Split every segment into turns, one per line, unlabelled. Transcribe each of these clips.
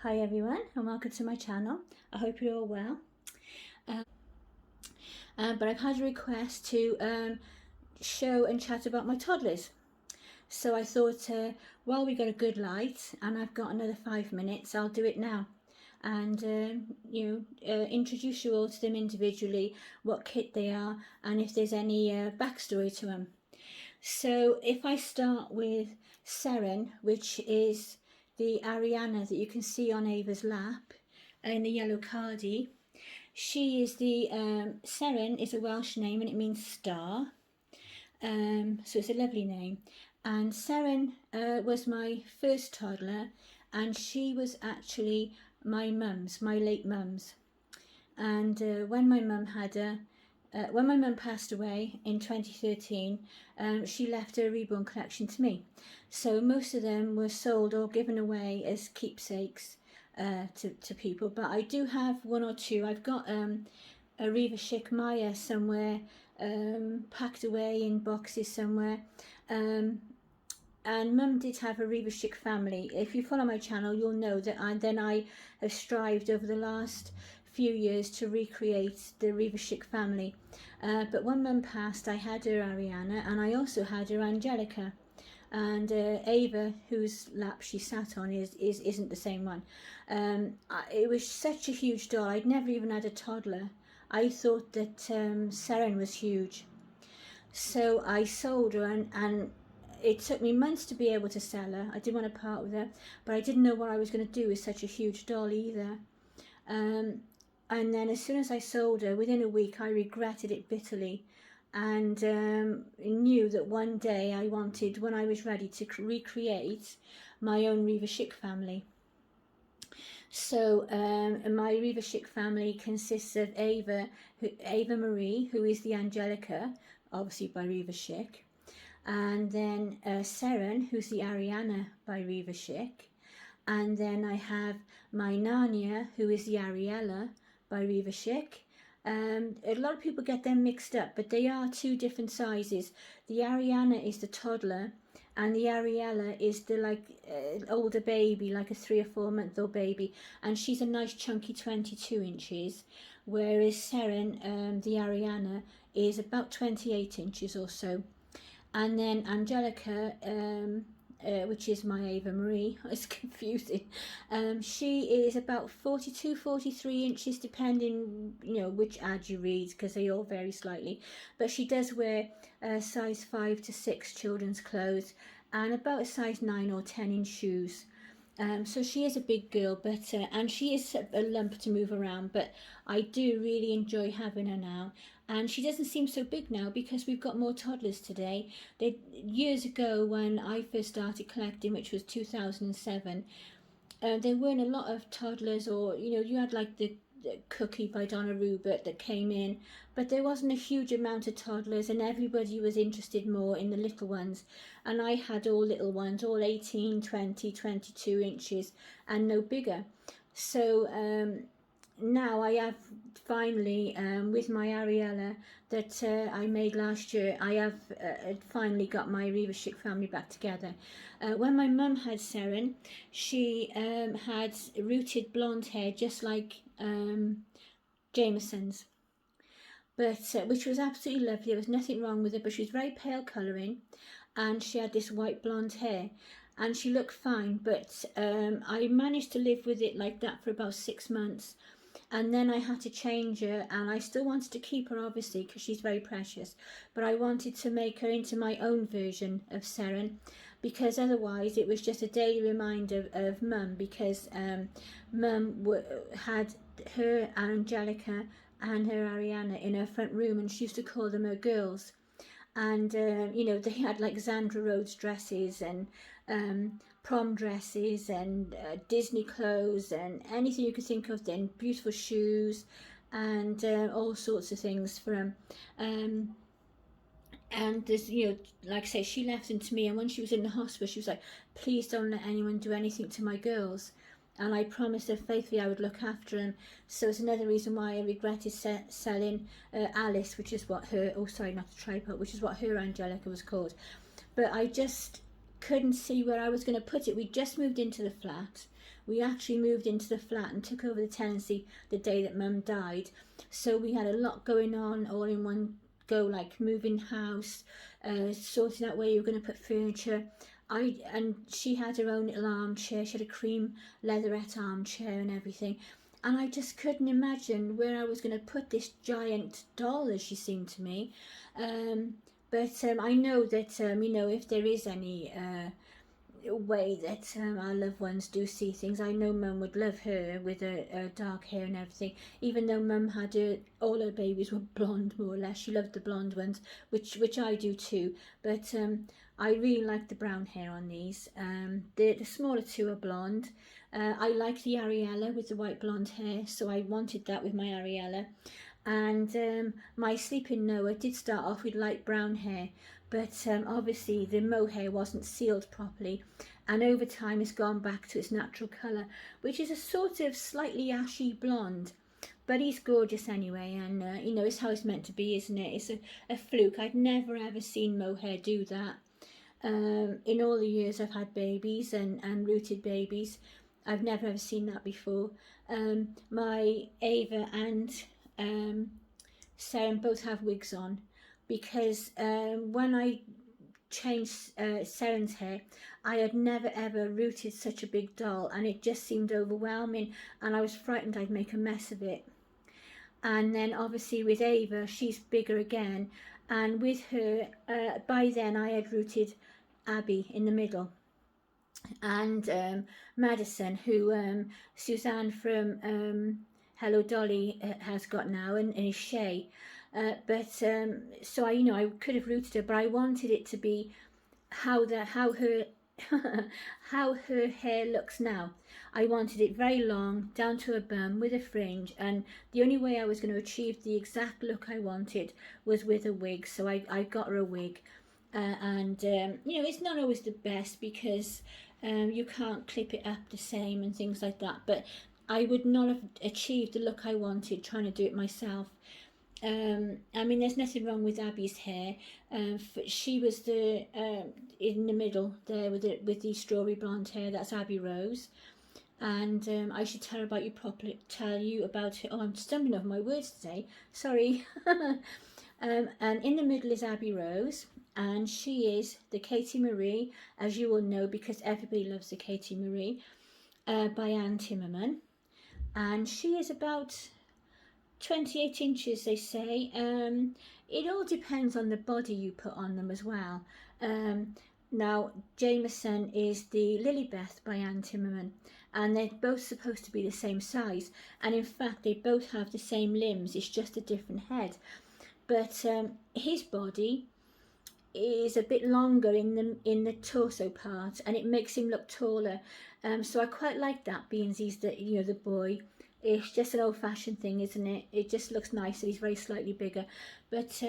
Hi everyone and welcome to my channel. I hope you're all well. But I've had a request to show and chat about my toddlers. So I thought while we got a good light and I've got another 5 minutes, I'll do it now. And introduce you all to them individually, what kit they are and if there's any backstory to them. So if I start with Seren, which is the Ariana that you can see on Ava's lap in the yellow cardie. She is the, Seren is a Welsh name and it means star. So it's a lovely name. And Seren was my first toddler and she was actually my mum's, my late mum's. And when my mum had her, when my mum passed away in 2013, she left her reborn collection to me. So most of them were sold or given away as keepsakes to people. But I do have one or two. I've got a Riva Chic Maya somewhere, packed away in boxes somewhere. And Mum did have a Riva Chic family. If you follow my channel, you'll know that I have strived over the last few years to recreate the Riva Chic family. But when Mum passed, I had her Ariana and I also had her Angelica. And Ava, whose lap she sat on, isn't the same one. It was such a huge doll. I'd never even had a toddler. I thought that Seren was huge. So I sold her and it took me months to be able to sell her. I didn't want to part with her, but I didn't know what I was going to do with such a huge doll either. And then as soon as I sold her, within a week, I regretted it bitterly and knew that one day I wanted, when I was ready, to recreate my own Riva Chic family. So my Riva Chic family consists of Ava Marie, who is the Angelica, obviously by Riva Chic, and then Seren, who's the Ariana by Riva Chic, and then I have my Narnia, who is the Ariella by Riva Chic. A lot of people get them mixed up, but they are two different sizes. The Ariana is the toddler and the Ariella is the older baby, like a 3 or 4 month old baby, and she's a nice chunky 22 inches, whereas Seren, the Ariana, is about 28 inches or so. And then Angelica, which is my Ava Marie, it's confusing, she is about 42, 43 inches, depending, which ad you read, because they all vary slightly. But she does wear size 5 to 6 children's clothes and about a size 9 or 10 in shoes. So she is a big girl, but and she is a lump to move around, but I do really enjoy having her now. And she doesn't seem so big now because we've got more toddlers today. Years ago, when I first started collecting, which was 2007, there weren't a lot of toddlers, or you had like the Cookie by Donna Rubert that came in, but there wasn't a huge amount of toddlers, and everybody was interested more in the little ones. And I had all little ones, all 18, 20, 22 inches and no bigger. So now I have finally, with my Ariella that I made last year, I have finally got my Riva Chic family back together. When my mum had Seren, she had rooted blonde hair just like Jameson's, but which was absolutely lovely. There was nothing wrong with it, but she was very pale colouring and she had this white blonde hair and she looked fine, but I managed to live with it like that for about 6 months. And then I had to change her, and I still wanted to keep her, obviously, because she's very precious. But I wanted to make her into my own version of Seren, because otherwise it was just a daily reminder of Mum, because Mum had her Angelica and her Ariana in her front room, and she used to call them her girls. And they had like Zandra Rhodes dresses and prom dresses and Disney clothes and anything you could think of, then beautiful shoes and all sorts of things for them. And there's, like I say, she left them to me, and when she was in the hospital she was like, please don't let anyone do anything to my girls. And I promised her faithfully I would look after them. So it's another reason why I regretted selling Alice, which is what her, oh sorry, not the tripod, which is what her Angelica was called. But I just couldn't see where I was going to put it. We just moved into the flat. we actually moved into the flat and took over the tenancy the day that Mum died. So we had a lot going on all in one go, like moving house, sorting out where you were going to put furniture. And she had her own little armchair. She had a cream leatherette armchair and everything. And I just couldn't imagine where I was going to put this giant doll, as she seemed to me. But I know that, you know, if there is any way that our loved ones do see things, I know Mum would love her with her dark hair and everything. Even though Mum had all her babies were blonde, more or less. She loved the blonde ones, which I do too. But I really like the brown hair on these. The smaller two are blonde. I like the Ariella with the white blonde hair, so I wanted that with my Ariella. And my sleeping Noah did start off with light brown hair, but obviously the mohair wasn't sealed properly, and over time it's gone back to its natural colour, which is a sort of slightly ashy blonde. But he's gorgeous anyway, and you know, it's how it's meant to be, isn't it? It's a fluke. I'd never ever seen mohair do that. In all the years I've had babies and rooted babies, I've never ever seen that before. My Ava and Seren both have wigs on, because when I changed Seren's hair, I had never ever rooted such a big doll, and it just seemed overwhelming, and I was frightened I'd make a mess of it. And then obviously with Ava, she's bigger again, and with her, by then I had rooted Abbie in the middle, and Madison, who Suzanne from Hello Dolly has got now, and is Shay. So I, you know, I could have rooted her, but I wanted it to be how her how her hair looks now. I wanted it very long, down to her bum, with a fringe, and the only way I was going to achieve the exact look I wanted was with a wig. So I got her a wig, and you know, it's not always the best, because you can't clip it up the same and things like that, but I would not have achieved the look I wanted trying to do it myself. I mean, there's nothing wrong with Abbie's hair. She was the in the middle there with the strawberry blonde hair. That's Abbie Rose, and I should tell you about her. Oh, I'm stumbling over my words today. Sorry. And in the middle is Abbie Rose, and she is the Katie Marie, as you all know, because everybody loves the Katie Marie, by Ann Timmerman, and she is about 28 inches, they say. It all depends on the body you put on them as well. Now, Jameson is the Lilybeth by Ann Timmerman, and they're both supposed to be the same size, and in fact they both have the same limbs, it's just a different head. But his body is a bit longer in the torso part, and it makes him look taller. So I quite like that, being he's the boy. It's just an old-fashioned thing, isn't it? It just looks nice that he's very slightly bigger. But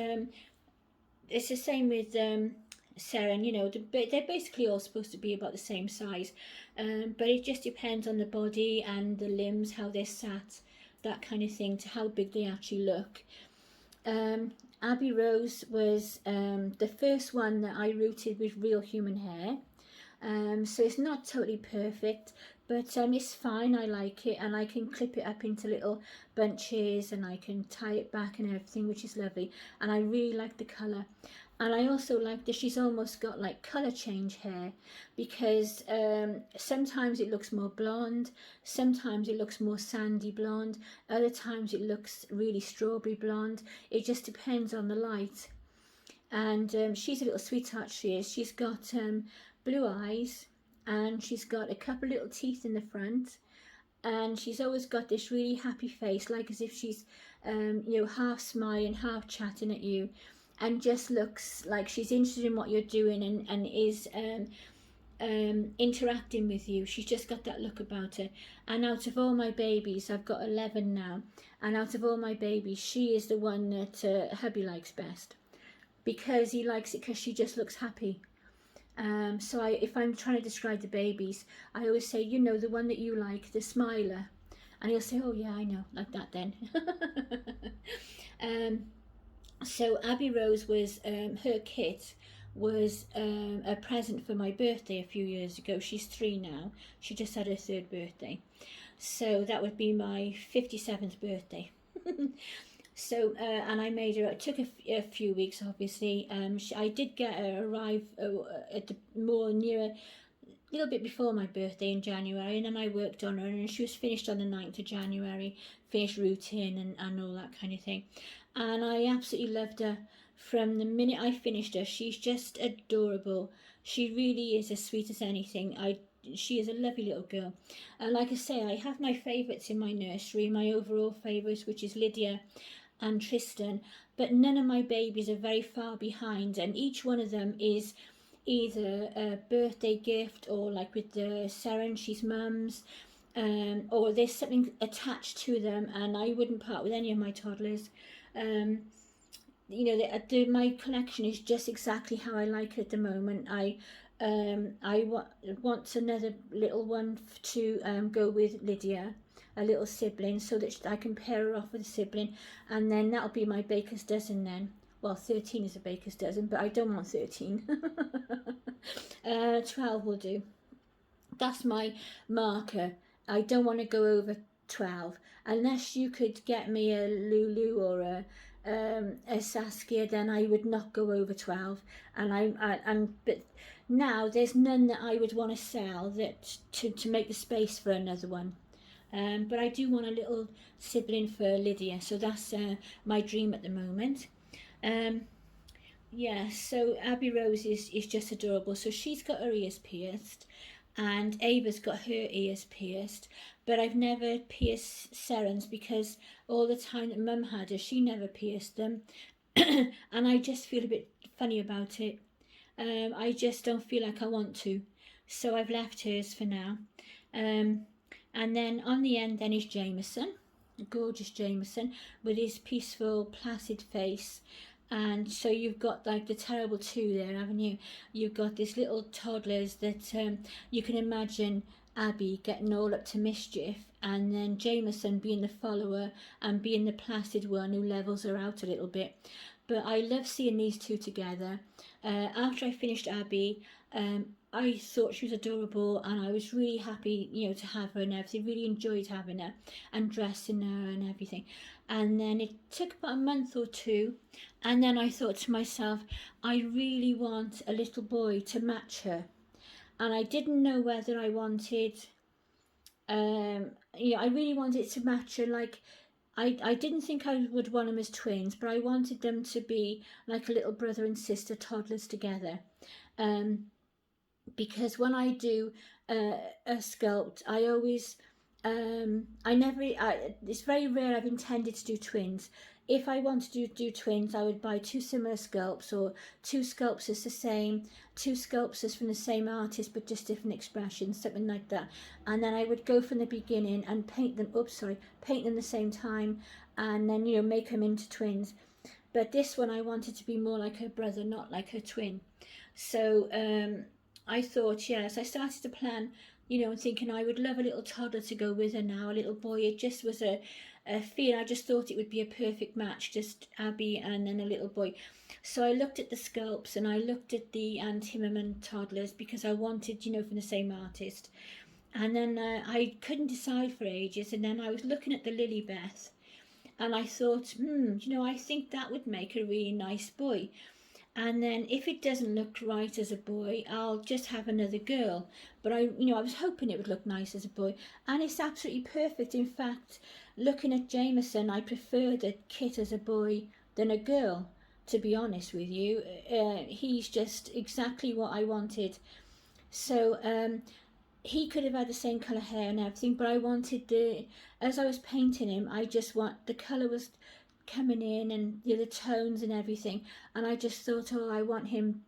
it's the same with Seren, you know, they're basically all supposed to be about the same size. But it just depends on the body and the limbs, how they're sat, that kind of thing, to how big they actually look. Abbie Rose was the first one that I rooted with real human hair. So it's not totally perfect, but it's fine. I like it, and I can clip it up into little bunches, and I can tie it back and everything, which is lovely. And I really like the colour, and I also like that she's almost got like colour change hair, because sometimes it looks more blonde, sometimes it looks more sandy blonde, other times it looks really strawberry blonde. It just depends on the light. And she's a little sweetheart, she is. She's got blue eyes, and she's got a couple little teeth in the front, and she's always got this really happy face, like as if she's you know, half smiling, half chatting at you, and just looks like she's interested in what you're doing, and is interacting with you. She's just got that look about her. And out of all my babies, I've got 11 now, and out of all my babies, she is the one that hubby likes best, because he likes it because she just looks happy. So if I'm trying to describe the babies, I always say, you know, the one that you like, the smiler, and he'll say, oh yeah, I know, like that then. So Abbie Rose was her kit was a present for my birthday a few years ago. She's 3 now. She just had her 3rd birthday. So that would be my 57th birthday. So, and I made her, it took a few weeks, obviously. I did get her arrive at the more near, a little bit before my birthday in January, and then I worked on her, and she was finished on the 9th of January, finished rooting and all that kind of thing. And I absolutely loved her from the minute I finished her. She's just adorable. She really is as sweet as anything. She is a lovely little girl. And like I say, I have my favourites in my nursery, my overall favourites, which is Lydia and Tristan, but none of my babies are very far behind, and each one of them is either a birthday gift, or like with the Seren, she's mum's, or there's something attached to them, and I wouldn't part with any of my toddlers. You know, my collection is just exactly how I like it at the moment. I want another little one to go with Lydia, a little sibling, so that I can pair her off with a sibling, and then that'll be my baker's dozen then. Well, 13 is a baker's dozen, but I don't want 13. 12 will do. That's my marker. I don't want to go over 12, unless you could get me a Lulu or a Saskia, then I would not go over 12. But now there's none that I would want to sell that to make the space for another one. But I do want a little sibling for Lydia, so that's my dream at the moment. Yeah, so Abbie Rose is just adorable. So she's got her ears pierced, and Ava's got her ears pierced, but I've never pierced Seren's because all the time that Mum had her, she never pierced them. And I just feel a bit funny about it. I just don't feel like I want to, so I've left hers for now. And then on the end then is Jameson, gorgeous Jameson, with his peaceful, placid face. And so you've got like the terrible two there, haven't you? You've got these little toddlers that you can imagine Abbie getting all up to mischief, and then Jameson being the follower and being the placid one who levels her out a little bit. But I love seeing these two together. After I finished Abbie, I thought she was adorable, and I was really happy, you know, to have her and everything. Really enjoyed having her and dressing her and everything. And then it took about a month or two, and then I thought to myself, I really want a little boy to match her. And I didn't know whether I wanted, you know, I really wanted to match her. Like, I didn't think I would want them as twins, but I wanted them to be like a little brother and sister toddlers together. Because when I do a sculpt, I always, it's very rare I've intended to do twins. If I wanted to do twins, I would buy 2 similar sculpts, or 2 sculpts as the same, 2 sculpts as from the same artist but just different expressions, something like that. And then I would go from the beginning and paint them the same time, and then, you know, make them into twins. But this one I wanted to be more like her brother, not like her twin. So I thought, yes, I started to plan, you know, thinking I would love a little toddler to go with her now, a little boy. It just was a feel. I just thought it would be a perfect match, just Abbie and then a little boy. So I looked at the sculpts, and I looked at the Timmerman toddlers, because I wanted, you know, from the same artist. And then I couldn't decide for ages, and then I was looking at the Lilybeth, and I thought, you know, I think that would make a really nice boy. And then if it doesn't look right as a boy, I'll just have another girl. But I was hoping it would look nice as a boy, and it's absolutely perfect. In fact, looking at Jameson, I prefer the Kit as a boy than a girl, to be honest with you. He's just exactly what I wanted. So he could have had the same colour hair and everything, but I wanted as I was painting him, I just want, the colour was coming in, and the tones and everything, and I just thought, oh, I want him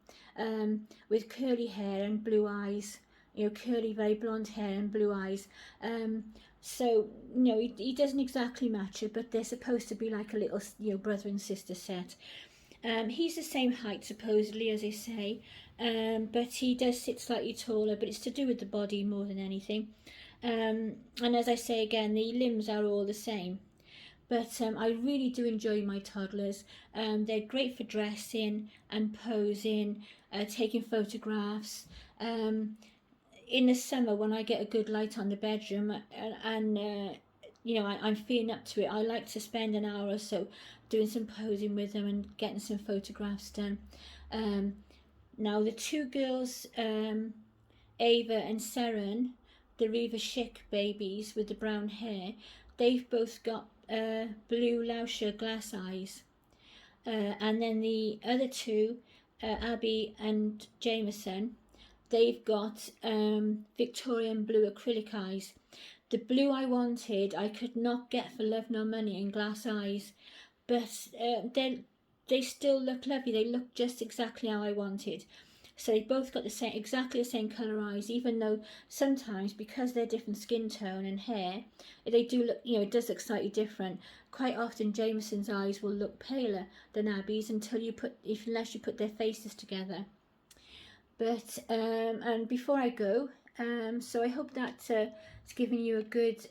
with curly hair and blue eyes, you know, curly, very blonde hair and blue eyes. So, you know, he doesn't exactly match it, but they're supposed to be like a little, you know, brother and sister set. He's the same height, supposedly, as they say, but he does sit slightly taller, but it's to do with the body more than anything. And as I say again, the limbs are all the same. But I really do enjoy my toddlers. They're great for dressing and posing, taking photographs. In the summer, when I get a good light on the bedroom and you know, I'm feeling up to it, I like to spend an hour or so doing some posing with them and getting some photographs done. Now the two girls, Ava and Seren, the Reva Schick babies with the brown hair, they've both got blue Lauscher glass eyes. And then the other two, Abbie and Jameson, they've got Victorian blue acrylic eyes. The blue I wanted, I could not get for love nor money in glass eyes, but they still look lovely. They look just exactly how I wanted. So they both got the same, exactly the same colour eyes, even though sometimes, because they're different skin tone and hair, they do look, you know, it does look slightly different. Quite often Jameson's eyes will look paler than Abbie's unless you put their faces together. But and before I go, so I hope that it's given you a good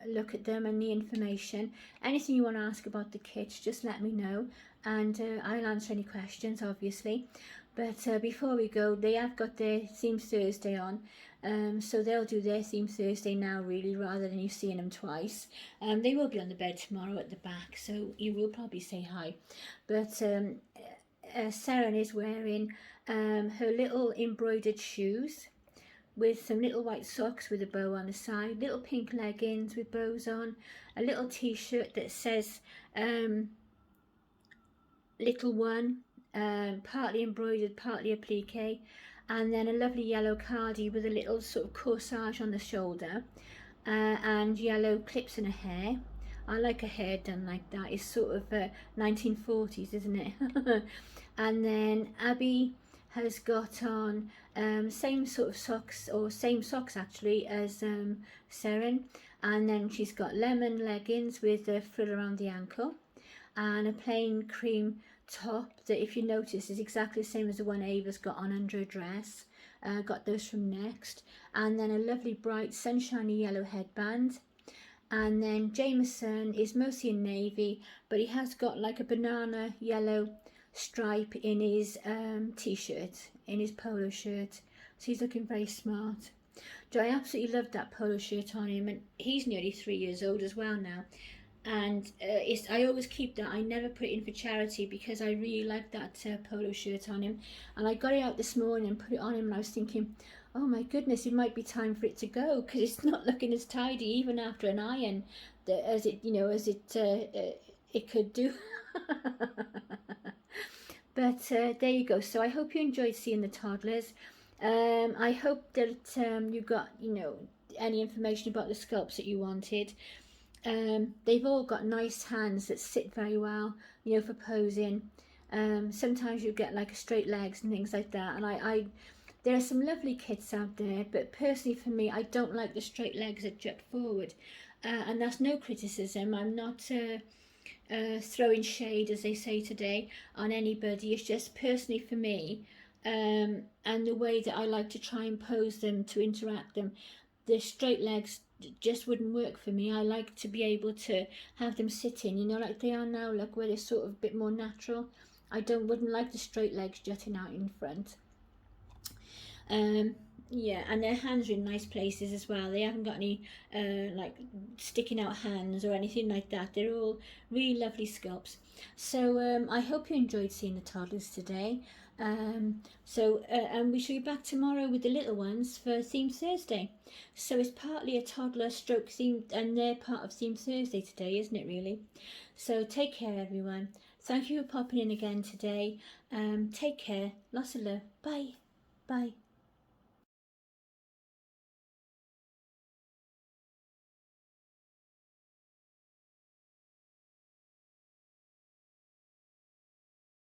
look at them and the information. Anything you want to ask about the kits, just let me know, and I'll answer any questions, obviously. But before we go, they have got their Theme Thursday on, so they'll do their Theme Thursday now, really, rather than you seeing them twice. They will be on the bed tomorrow at the back, so you will probably say hi. But Seren is wearing her little embroidered shoes with some little white socks with a bow on the side, little pink leggings with bows on, a little t-shirt that says little one, partly embroidered, partly applique, and then a lovely yellow cardi with a little sort of corsage on the shoulder, and yellow clips in her hair. I like her hair done like that. It's sort of 1940s, isn't it? And then Abbie has got on same sort of socks, or same socks actually, as Seren, and then she's got lemon leggings with a frill around the ankle, and a plain cream top that, if you notice, is exactly the same as the one Ava's got on under her dress. Got those from Next. And then a lovely bright sunshiny yellow headband. And then Jameson is mostly in navy, but he has got like a banana yellow stripe in his t-shirt, in his polo shirt, so he's looking very smart. So I absolutely love that polo shirt on him, and he's nearly 3 years old as well now. And I always keep that. I never put it in for charity because I really like that polo shirt on him. And I got it out this morning and put it on him, and I was thinking, oh my goodness, it might be time for it to go, because it's not looking as tidy even after an iron as it could do. But there you go. So I hope you enjoyed seeing the toddlers. I hope that you got, you know, any information about the sculpts that you wanted. They've all got nice hands that sit very well, you know, for posing. Sometimes you get like straight legs and things like that, and there are some lovely kits out there, but personally for me, I don't like the straight legs that jut forward, and that's no criticism. I'm not throwing shade, as they say today, on anybody. It's just personally for me, and the way that I like to try and pose them to interact them, the straight legs just wouldn't work for me. I like to be able to have them sitting, you know, like they are now, like where they're sort of a bit more natural. I wouldn't like the straight legs jutting out in front. Yeah, and their hands are in nice places as well. They haven't got any like sticking out hands or anything like that. They're all really lovely sculpts. So I hope you enjoyed seeing the toddlers today. And we shall be back tomorrow with the little ones for Theme Thursday. So it's partly a toddler stroke theme, and they're part of Theme Thursday today, isn't it, really? So take care, everyone. Thank you for popping in again today. Take care. Lots of love. Bye. Bye.